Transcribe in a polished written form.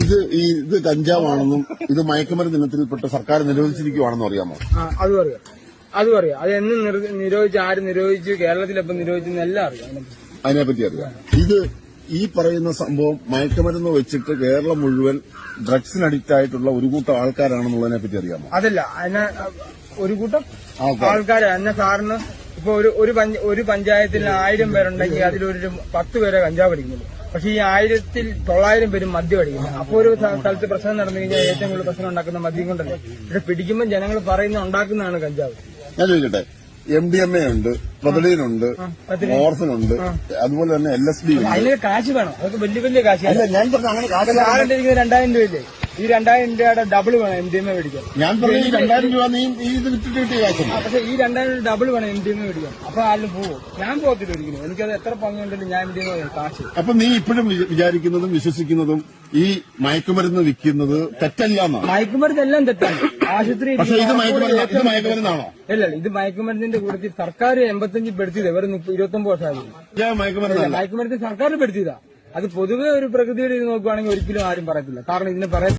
ഇത് കഞ്ചാവാണെന്നും ഇത് മയക്കുമരുന്ന് ഇനത്തിൽപ്പെട്ട് സർക്കാർ നിരോധിച്ചിരിക്കുവാണെന്നും അറിയാമോ? അതും അറിയാം. അത് എന്ന് നിരോധിച്ച്, ആര് നിരോധിച്ചു, കേരളത്തിലെപ്പം നിരോധിച്ചെന്ന് എല്ലാം അറിയാം. അതിനെപ്പറ്റി അറിയാം. ഇത് ഈ പറയുന്ന സംഭവം മയക്കുമരുന്ന് വെച്ചിട്ട് കേരളം മുഴുവൻ ഡ്രഗ്സിന് അഡിക്റ്റ് ആയിട്ടുള്ള ഒരു കൂട്ടം ആൾക്കാരാണെന്നുള്ളതിനെ പറ്റി അറിയാമോ? അതല്ല, അതിനെ ഒരു കൂട്ടം ആൾക്കാര് എന്നെ സാറിന് ഇപ്പൊ ഒരു പഞ്ചായത്തിൽ 1000 പേരുണ്ടെങ്കിൽ അതിലൊരു 10 പേരെ കഞ്ചാവ് അടിക്കുന്നുള്ളൂ. പക്ഷെ ഈ 1900 പേരും മദ്യം അടിക്കുന്നു. അപ്പോൾ ഒരു സ്ഥലത്ത് പ്രശ്നം നടന്നു കഴിഞ്ഞാൽ ഏറ്റവും കൂടുതൽ പ്രശ്നം ഉണ്ടാക്കുന്ന മദ്യം കൊണ്ടല്ലേ. ഇവിടെ പിടിക്കുമ്പോൾ ജനങ്ങൾ പറയുന്ന ഉണ്ടാക്കുന്നതാണ് കഞ്ചാവ്. ഞാൻ ചോദിക്കട്ടെ, MDMA ഉണ്ട്, പ്രൊതലീനുണ്ട്, മോർഫിനുണ്ട്, അതുപോലെ തന്നെ LSD ഉണ്ട്. അതിന് കാശ് വേണം. അതൊക്കെ വലിയ കാശ്. അല്ല, ഞാൻ പറഞ്ഞ അങ്ങനെ കാശ് 2000 രൂപയില്ലേ? ഈ 2000 രൂപയുടെ ഡബിൾ വേണം MDMA മേടിക്കാൻ. ഞാൻ പറഞ്ഞ ഈ 2000 രൂപ നീ ഇത് വിട്ടിട്ട് കിട്ടിയ കാശുണ്ട്. പക്ഷെ ഈ 2000 ഡബിൾ വേണം MDMA മേടിക്കാൻ. അപ്പൊ ആരും പോവും. ഞാൻ പോകത്തില്ല ഒരിക്കലും. എനിക്കത് എത്ര പങ്കുണ്ടെങ്കിലും ഞാൻ MDMA കാശ്. അപ്പൊ നീ ഇപ്പോഴും വിചാരിക്കുന്നതും വിശ്വസിക്കുന്നതും ഈ മയക്കുമരുന്ന് വിൽക്കുന്നത് തെറ്റല്ല എന്നാണ്? മയക്കുമരുന്ന് എല്ലാം തെറ്റാണ്. ആശുപത്രി. പക്ഷെ ഇത് മയക്കുമരുന്നാണോ? അല്ല, ഇത് മയക്കുമരുന്നിന്റെ കൂട്ടത്തിൽ സർക്കാർ 85 പെടുത്തിയത്. വെറും 29 വർഷമായി. മയക്കുമരുന്ന് സർക്കാർ പെടുത്തിയതാ. അത് പൊതുവെ ഒരു പ്രകൃതിയുടെ ഇത് നോക്കുവാണെങ്കിൽ ഒരിക്കലും ആരും പറയത്തില്ല. കാരണം ഇതിനെ പറയാൻ